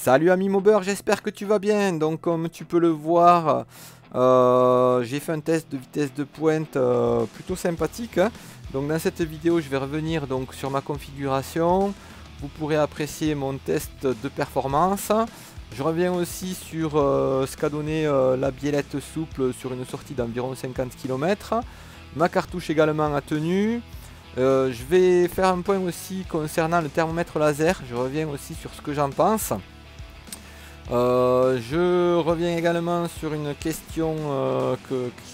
Salut ami Mobber, j'espère que tu vas bien. Donc comme tu peux le voir, j'ai fait un test de vitesse de pointe plutôt sympathique, hein. Donc dans cette vidéo, je vais revenir donc sur ma configuration. Vous pourrez apprécier mon test de performance. Je reviens aussi sur ce qu'a donné la biellette souple sur une sortie d'environ 50 km. Ma cartouche également a tenu. Je vais faire un point aussi concernant le thermomètre laser. Je reviens aussi sur ce que j'en pense. Je reviens également sur une question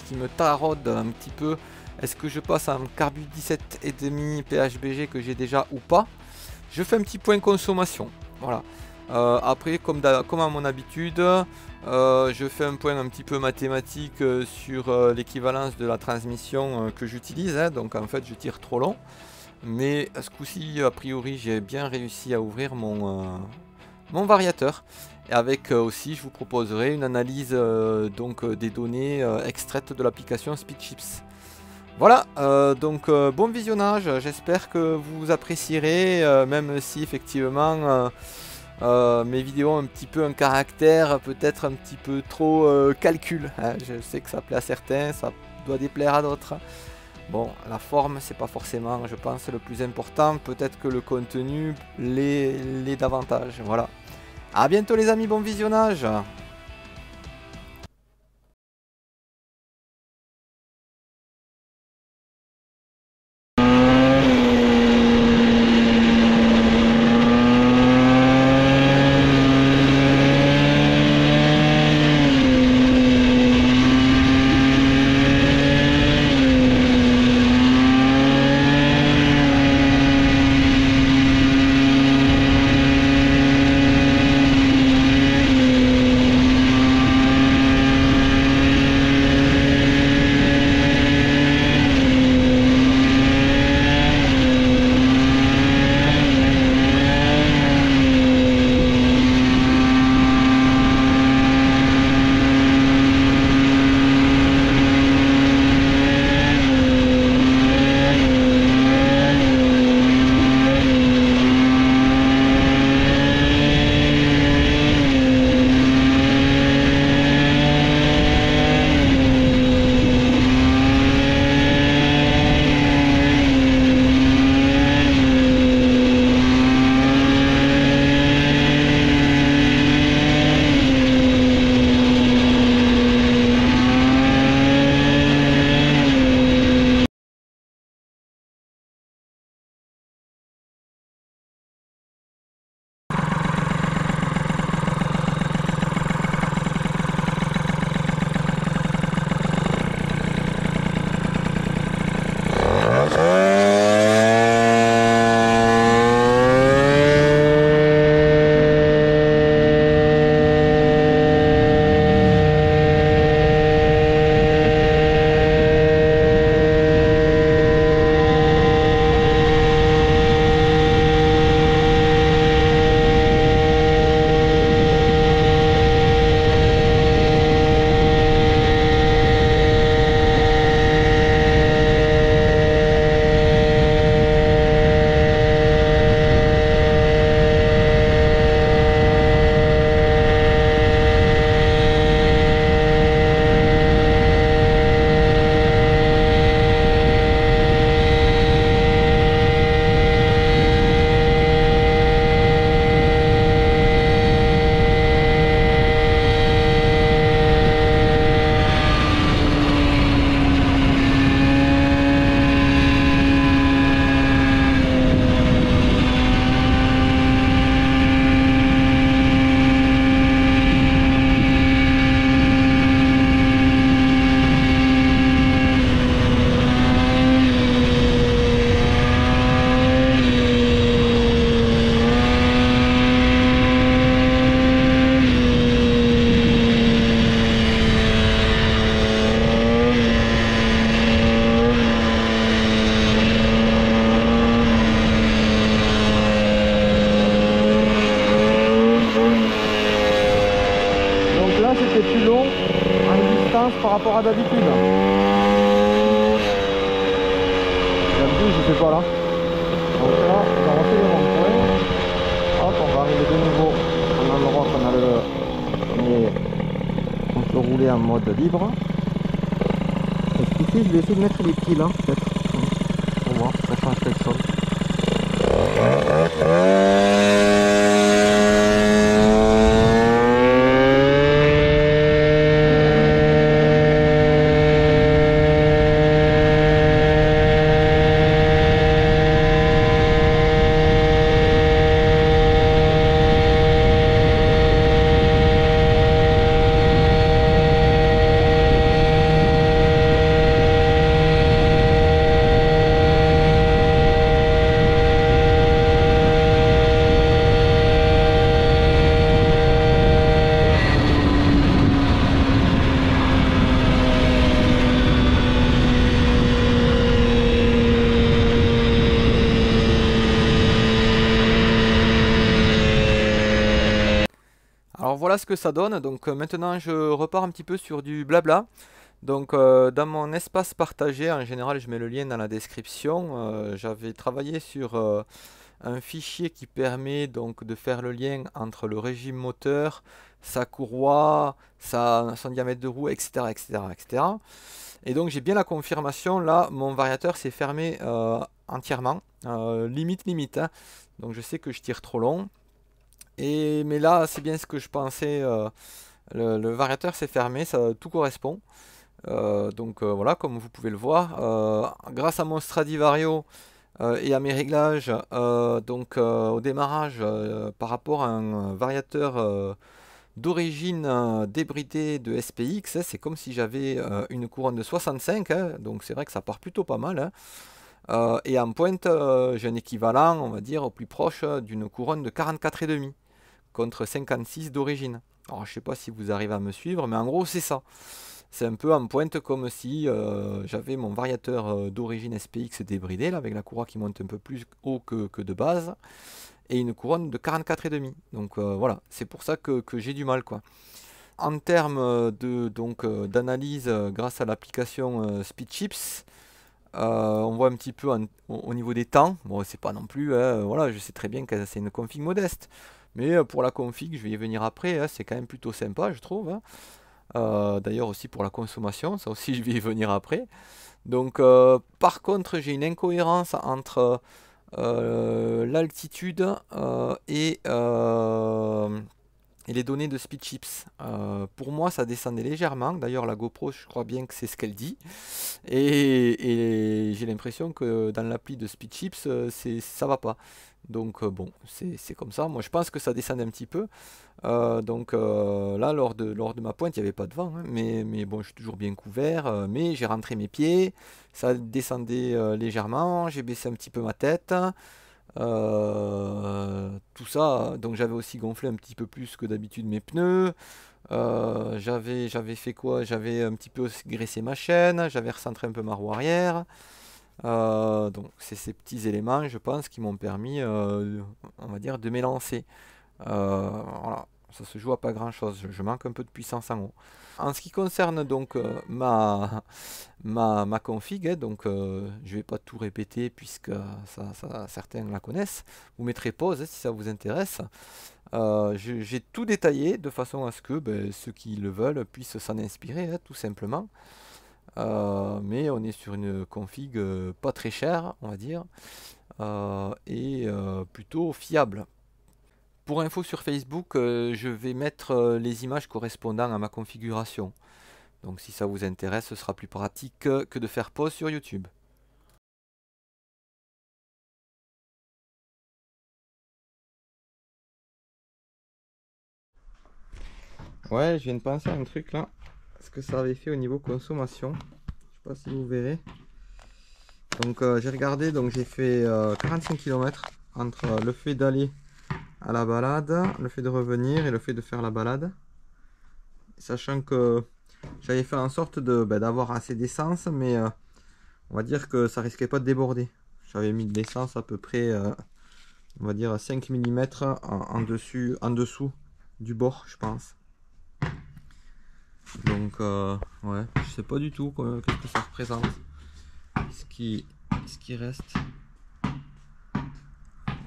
qui me taraude un petit peu. Est-ce que je passe en carbu 17,5 PHBG que j'ai déjà ou pas? Je fais un petit point consommation. Voilà. Après, comme à mon habitude, je fais un point un petit peu mathématique sur l'équivalence de la transmission que j'utilise, hein. Donc en fait, je tire trop long. Mais ce coup-ci, a priori, j'ai bien réussi à ouvrir mon variateur. Et avec aussi, je vous proposerai une analyse des données extraites de l'application SpeedChips. Voilà, bon visionnage, j'espère que vous apprécierez, même si effectivement mes vidéos ont un petit peu un caractère peut-être un petit peu trop calcul, hein. Je sais que ça plaît à certains, ça doit déplaire à d'autres. Bon, la forme, c'est pas forcément, je pense, le plus important, peut-être que le contenu l'est davantage, voilà. A bientôt les amis, bon visionnage. Plus long en distance par rapport à d'habitude. D'habitude je fais pas là. Donc là, on va refaire les ronds-points. Hop, on va arriver de nouveau à un endroit aller en mode libre. Et ce qui fait, je vais essayer de mettre les pieds là, peut-être. Pour voir, ça change quelque chose. Alors voilà ce que ça donne. Donc maintenant je repars un petit peu sur du blabla. Donc dans mon espace partagé, en général je mets le lien dans la description. J'avais travaillé sur un fichier qui permet donc de faire le lien entre le régime moteur, sa courroie, son diamètre de roue, etc. etc., etc. Et donc j'ai bien la confirmation, là mon variateur s'est fermé entièrement, limite, hein. Donc je sais que je tire trop long. Mais là, c'est bien ce que je pensais. Le variateur s'est fermé, ça tout correspond. Donc voilà, comme vous pouvez le voir, grâce à mon Stradivario et à mes réglages, au démarrage, par rapport à un variateur d'origine débridée de SPX, hein, c'est comme si j'avais une couronne de 65, hein, donc c'est vrai que ça part plutôt pas mal, hein. Et en pointe, j'ai un équivalent, on va dire, au plus proche d'une couronne de 44,5 contre 56 d'origine. Alors je sais pas si vous arrivez à me suivre, mais en gros c'est ça. C'est un peu en pointe comme si j'avais mon variateur d'origine SPX débridé, là, avec la courroie qui monte un peu plus haut que de base, et une couronne de 44,5. Donc voilà, c'est pour ça que j'ai du mal, quoi. En termes d'analyse grâce à l'application SpeedChips, on voit un petit peu au niveau des temps. Bon, c'est pas non plus, voilà, je sais très bien que c'est une config modeste. Mais pour la config, je vais y venir après, hein, c'est quand même plutôt sympa, je trouve, hein. D'ailleurs aussi pour la consommation, ça aussi je vais y venir après. Donc par contre, j'ai une incohérence entre l'altitude et les données de SpeedChips. Pour moi, ça descendait légèrement. D'ailleurs, la GoPro, je crois bien que c'est ce qu'elle dit. Et j'ai l'impression que dans l'appli de SpeedChips, ça va pas. Donc bon, c'est comme ça. Moi, je pense que ça descend un petit peu. Là, lors de ma pointe, il n'y avait pas de vent, hein. Mais bon, je suis toujours bien couvert. Mais j'ai rentré mes pieds. Ça descendait légèrement. J'ai baissé un petit peu ma tête. Tout ça, donc j'avais aussi gonflé un petit peu plus que d'habitude mes pneus. J'avais fait quoi? J'avais un petit peu graissé ma chaîne, j'avais recentré un peu ma roue arrière. Donc c'est ces petits éléments, je pense, qui m'ont permis, on va dire, de m'élancer. Voilà, ça se joue à pas grand chose, je manque un peu de puissance en haut. En ce qui concerne donc ma config, hein, donc je vais pas tout répéter puisque certains la connaissent. Vous mettrez pause si ça vous intéresse. J'ai tout détaillé de façon à ce que ceux qui le veulent puissent s'en inspirer, hein, tout simplement. Mais on est sur une config pas très chère, on va dire, et plutôt fiable. Pour info sur Facebook, je vais mettre les images correspondant à ma configuration. Donc si ça vous intéresse, ce sera plus pratique que de faire pause sur YouTube. Ouais, je viens de penser à un truc là. Ce que ça avait fait au niveau consommation. Je sais pas si vous verrez. Donc j'ai regardé, donc j'ai fait 45 km entre le fait d'aller à la balade, le fait de revenir et le fait de faire la balade. Sachant que j'avais fait en sorte d'avoir assez d'essence, mais on va dire que ça risquait pas de déborder. J'avais mis de l'essence à peu près, on va dire 5 mm en dessous du bord, je pense. Donc ouais, je sais pas du tout qu'est-ce que ça représente. Ce qui reste.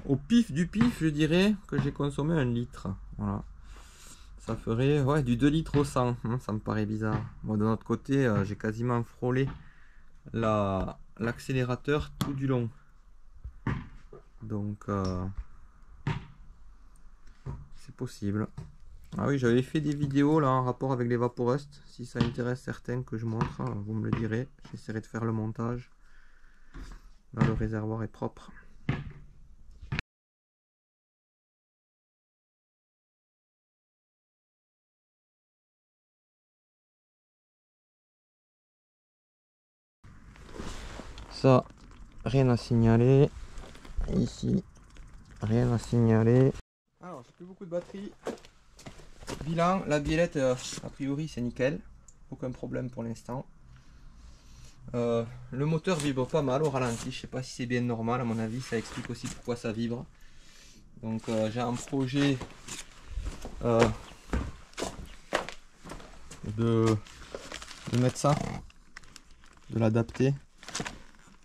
Au pif du pif, je dirais que j'ai consommé 1 litre. Voilà. Ça ferait ouais, du 2 litres au 100, hein, ça me paraît bizarre. Moi de notre côté, j'ai quasiment frôlé l'accélérateur tout du long. Donc c'est possible. Ah oui, j'avais fait des vidéos là en rapport avec les Vaporust. Si ça intéresse certains que je montre, vous me le direz. J'essaierai de faire le montage. Là, le réservoir est propre. Ça, rien à signaler. Ici, rien à signaler. Alors, j'ai plus beaucoup de batterie. Bilan, la biellette, a priori, c'est nickel. Aucun problème pour l'instant. Le moteur vibre pas mal au ralenti. Je sais pas si c'est bien normal. À mon avis, ça explique aussi pourquoi ça vibre. Donc, j'ai un projet de mettre ça, de l'adapter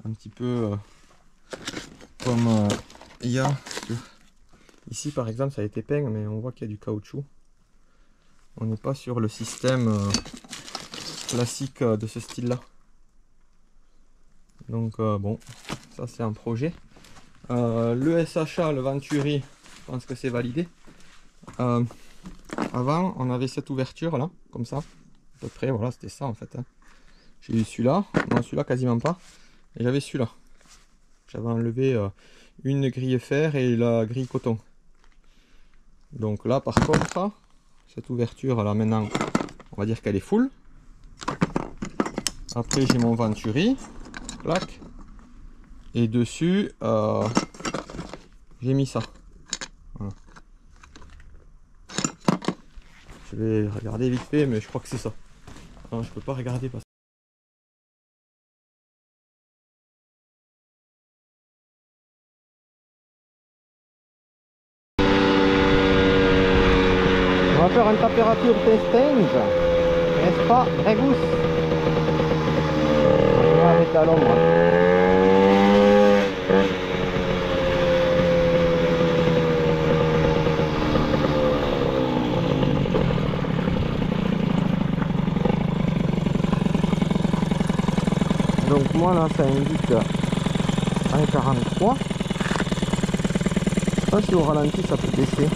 un petit peu comme il y a ici par exemple. Ça a été peint, mais on voit qu'il y a du caoutchouc. On n'est pas sur le système classique de ce style là. Donc bon, ça c'est un projet. Le SHA, le Venturi, je pense que c'est validé. Avant on avait cette ouverture là, comme ça, à peu près, voilà, c'était ça en fait, hein. J'ai eu celui-là, non celui-là quasiment pas, et j'avais celui-là. J'avais enlevé une grille fer et la grille coton. Donc là par contre, cette ouverture là maintenant, on va dire qu'elle est full. Après j'ai mon Venturi, clac, et dessus j'ai mis ça. Voilà. Je vais regarder vite fait, mais je crois que c'est ça. Non, je peux pas regarder parce que... On va faire une température testing, n'est-ce pas, Régus? On va arrêter à l'ombre. Donc moi là ça indique 1,43. Je sais pas si au ralenti ça peut baisser.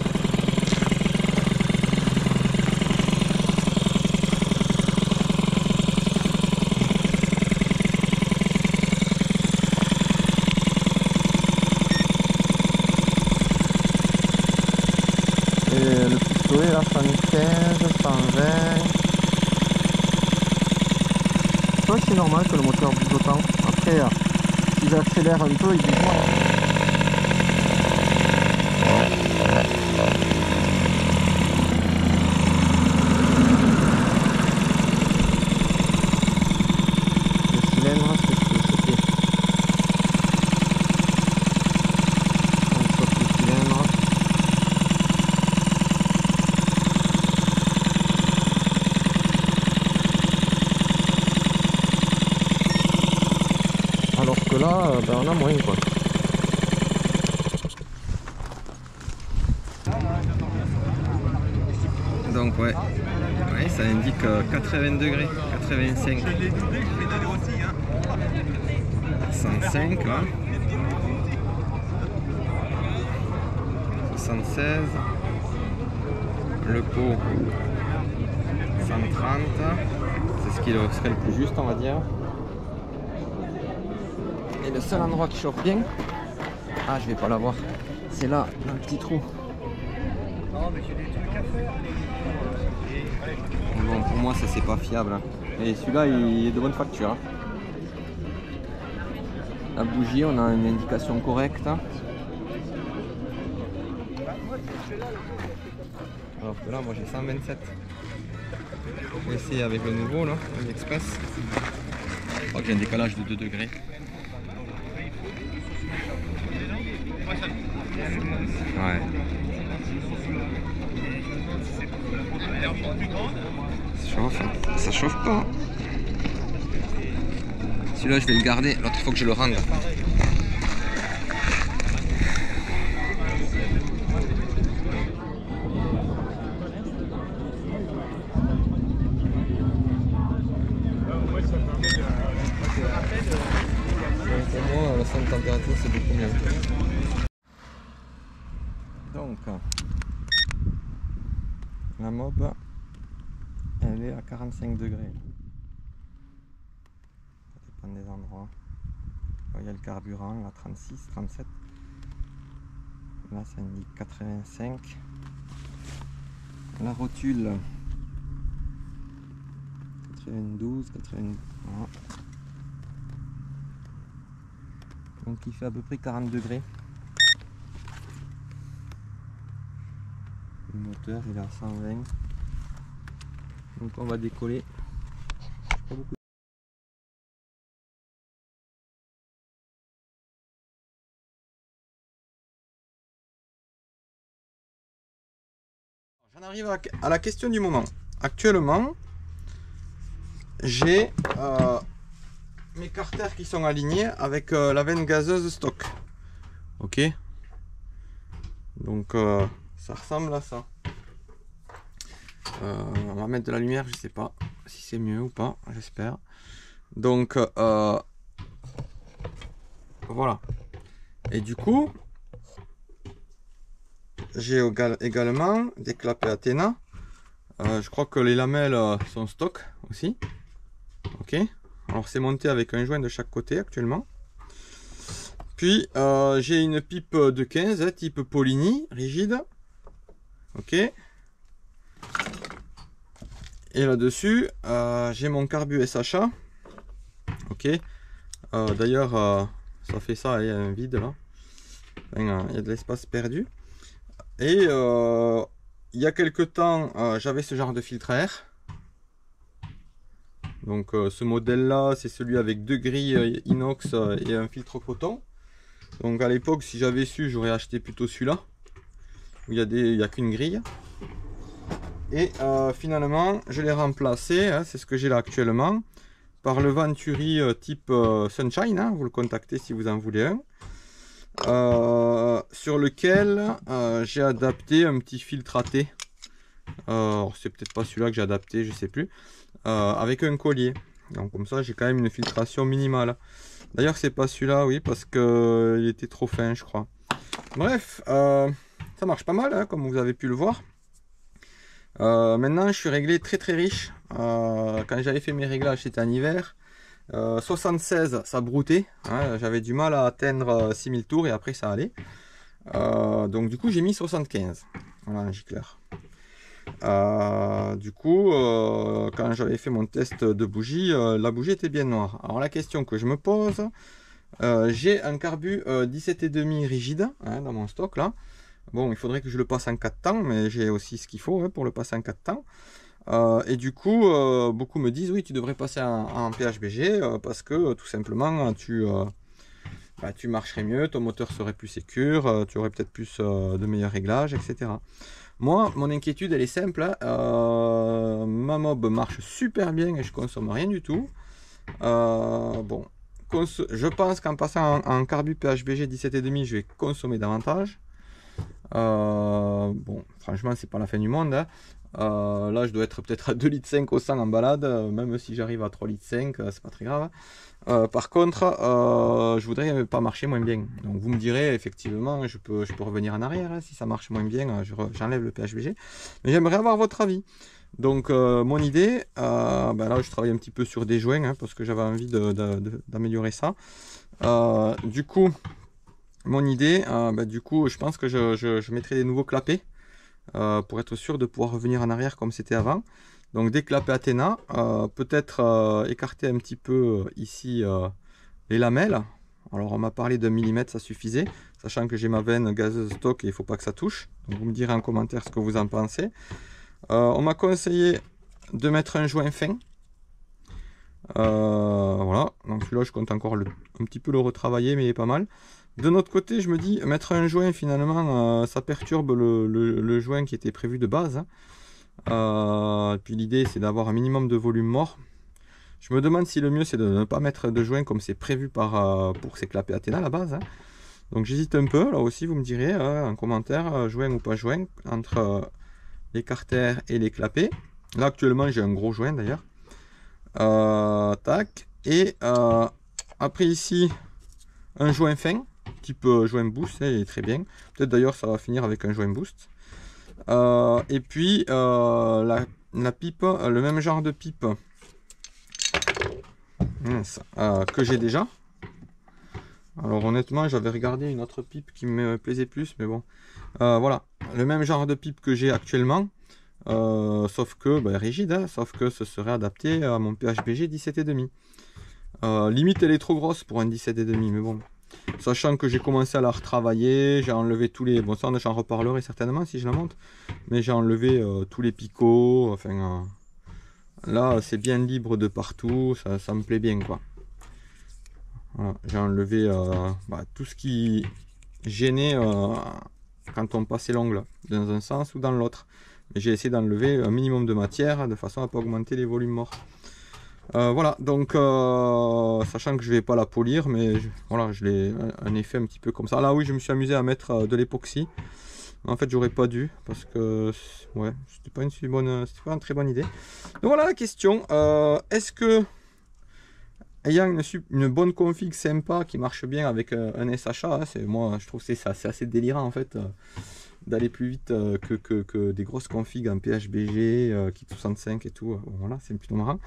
Et le pistolet là 115, 120. C'est normal que le moteur bouge autant. Après, si j'accélère un peu, il bouge moins. Le cylindre, c'est ce que c'était. On saute le cylindre. Alors que là, ben on a moins quoi. Donc ouais, ça indique 80 degrés, 85, 105 là, 76, le pot 130, c'est ce qui serait le plus juste on va dire. Et le seul endroit qui chauffe bien, ah je vais pas l'avoir, c'est là, dans le petit trou. Bon pour moi ça c'est pas fiable, hein. Et celui-là il est de bonne facture, hein. La bougie on a une indication correcte. Alors que là moi j'ai 127. Je vais essayer avec le nouveau là, l'Express. Je crois que j'ai un décalage de 2 degrés. Ouais. Ça chauffe, hein. Ça chauffe pas. Celui-là je vais le garder, l'autre il faut que je le rende. chaud, c'est beaucoup mieux. Donc, la mob, elle est à 45 degrés. Ça dépend des endroits. Il y a le carburant, là 36, 37. Là ça indique 85. La rotule 92, 80. Voilà. Donc il fait à peu près 40 degrés. Le moteur il est à 120. Donc on va décoller. Pas beaucoup. J'en arrive à la question du moment. Actuellement, j'ai mes carters qui sont alignés avec la veine gazeuse stock. Ok. Donc ça ressemble à ça. On va mettre de la lumière, je sais pas si c'est mieux ou pas, j'espère. Donc voilà. Et du coup, j'ai également des clapets Athena. Je crois que les lamelles sont stock aussi. Ok. Alors c'est monté avec un joint de chaque côté actuellement. Puis j'ai une pipe de 15 type Polini rigide. Ok. Et là-dessus j'ai mon carbu SHA. Ok. D'ailleurs ça fait ça, il y a un vide là. Enfin, il y a de l'espace perdu. Et il y a quelque temps j'avais ce genre de filtre à air. Donc ce modèle là c'est celui avec deux grilles inox et un filtre coton. Donc à l'époque si j'avais su j'aurais acheté plutôt celui-là. Où il n'y a qu'une grille. Et finalement je l'ai remplacé, hein, c'est ce que j'ai là actuellement, par le Venturi type Sunshine, hein, vous le contactez si vous en voulez un. Sur lequel j'ai adapté un petit filtre AT. C'est peut-être pas celui-là que j'ai adapté, je sais plus. Avec un collier. Donc comme ça j'ai quand même une filtration minimale. D'ailleurs c'est pas celui-là, oui, parce que il était trop fin je crois. Bref, ça marche pas mal, hein, comme vous avez pu le voir. Maintenant je suis réglé très très riche. Quand j'avais fait mes réglages c'était en hiver. 76 ça broutait, hein, j'avais du mal à atteindre 6000 tours et après ça allait. Donc du coup j'ai mis 75. Voilà un gicleur. Du coup quand j'avais fait mon test de bougie, la bougie était bien noire. Alors la question que je me pose, j'ai un carbu 17,5 rigide, hein, dans mon stock là. Bon, il faudrait que je le passe en 4 temps, mais j'ai aussi ce qu'il faut, hein, pour le passer en 4 temps. Et du coup beaucoup me disent oui tu devrais passer en PHBG parce que tout simplement tu marcherais mieux, ton moteur serait plus sécure, tu aurais peut-être plus de meilleurs réglages, etc. Moi, mon inquiétude, elle est simple. Ma mob marche super bien et je consomme rien du tout. Bon, je pense qu'en passant en carbu PHBG 17,5, je vais consommer davantage. Bon, franchement, c'est pas la fin du monde. Hein. Là, je dois être peut-être à 2,5 litres au 100 en balade. Même si j'arrive à 3,5 litres, c'est pas très grave. Par contre, je voudrais pas marcher moins bien. Donc vous me direz, effectivement, je peux revenir en arrière, hein, si ça marche moins bien, j'enlève le PHBG. Mais j'aimerais avoir votre avis. Donc mon idée, là je travaille un petit peu sur des joints, hein, parce que j'avais envie d'améliorer ça. Du coup, mon idée, je pense que je mettrai des nouveaux clapets pour être sûr de pouvoir revenir en arrière comme c'était avant. Donc des clapets Athena, peut-être écarter un petit peu ici les lamelles. Alors on m'a parlé de millimètre, ça suffisait, sachant que j'ai ma veine gazeuse stock et il ne faut pas que ça touche. Donc vous me direz en commentaire ce que vous en pensez. On m'a conseillé de mettre un joint fin. Voilà, donc celui-là je compte encore un petit peu le retravailler, mais il est pas mal. De notre côté, je me dis, mettre un joint finalement, ça perturbe le joint qui était prévu de base. Hein. Puis l'idée c'est d'avoir un minimum de volume mort. Je me demande si le mieux c'est de ne pas mettre de joint comme c'est prévu pour ces clapets Athena à la base. Hein. Donc j'hésite un peu, là aussi vous me direz en commentaire, joint ou pas joint entre les carters et les clapets. Là actuellement j'ai un gros joint d'ailleurs. Tac. Et après ici un joint fin. type joint boost, il est très bien. Peut-être d'ailleurs ça va finir avec un joint boost. Et puis la pipe, le même genre de pipe que j'ai déjà. Alors honnêtement, j'avais regardé une autre pipe qui me plaisait plus, mais bon. Voilà, le même genre de pipe que j'ai actuellement, sauf que, rigide, hein, sauf que ce serait adapté à mon PHBG 17,5. Limite, elle est trop grosse pour un 17,5, mais bon. Sachant que j'ai commencé à la retravailler, j'ai enlevé tous les... Bon, ça, j'en reparlerai certainement si je la monte. Mais j'ai enlevé tous les picots, enfin... là, c'est bien libre de partout, ça me plaît bien, quoi. Voilà, j'ai enlevé tout ce qui gênait quand on passait l'ongle dans un sens ou dans l'autre. Mais j'ai essayé d'enlever un minimum de matière de façon à ne pas augmenter les volumes morts. Voilà, donc sachant que je vais pas la polir, mais voilà, je l'ai un effet un petit peu comme ça. Là oui, je me suis amusé à mettre de l'époxy. En fait, j'aurais pas dû parce que ouais, c'était pas une très bonne idée. Donc voilà la question. Est-ce que ayant une bonne config sympa qui marche bien avec un SHA, hein, moi je trouve que c'est assez délirant en fait d'aller plus vite que des grosses configs en PHBG, Kit 65 et tout. Voilà, c'est plutôt marrant.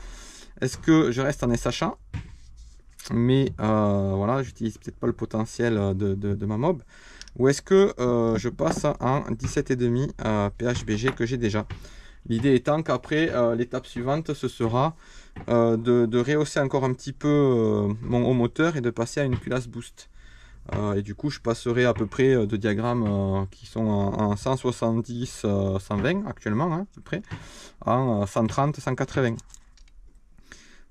Est-ce que je reste en SHA, mais voilà, j'utilise peut-être pas le potentiel de ma mob, ou est-ce que je passe en 17,5 PHBG que j'ai déjà? L'idée étant qu'après, l'étape suivante, ce sera de rehausser encore un petit peu mon haut moteur et de passer à une culasse boost. Et du coup, je passerai à peu près de diagrammes qui sont en 170, 120 actuellement, hein, à peu près, en 130, 180.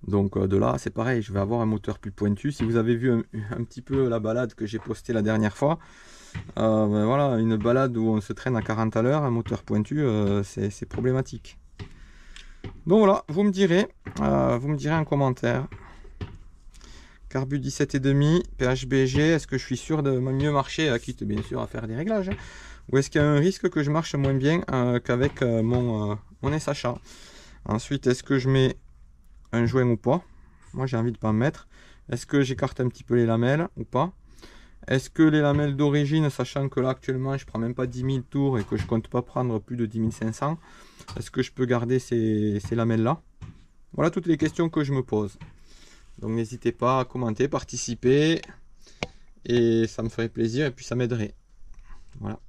Donc de là, c'est pareil, je vais avoir un moteur plus pointu. Si vous avez vu un petit peu la balade que j'ai postée la dernière fois, voilà, une balade où on se traîne à 40 à l'heure, un moteur pointu, c'est problématique. Donc voilà, vous me direz en commentaire. Carbu 17,5, PHBG, est-ce que je suis sûr de mieux marcher, quitte bien sûr à faire des réglages, hein, ou est-ce qu'il y a un risque que je marche moins bien qu'avec mon SHA? Ensuite, est-ce que je mets un joint ou pas? Moi j'ai envie de pas en mettre. Est-ce que j'écarte un petit peu les lamelles ou pas? Est-ce que les lamelles d'origine, sachant que là actuellement je prends même pas 10 000 tours et que je compte pas prendre plus de 10 500, est-ce que je peux garder ces lamelles là? Voilà toutes les questions que je me pose. Donc n'hésitez pas à commenter, participer, et ça me ferait plaisir et puis ça m'aiderait. Voilà.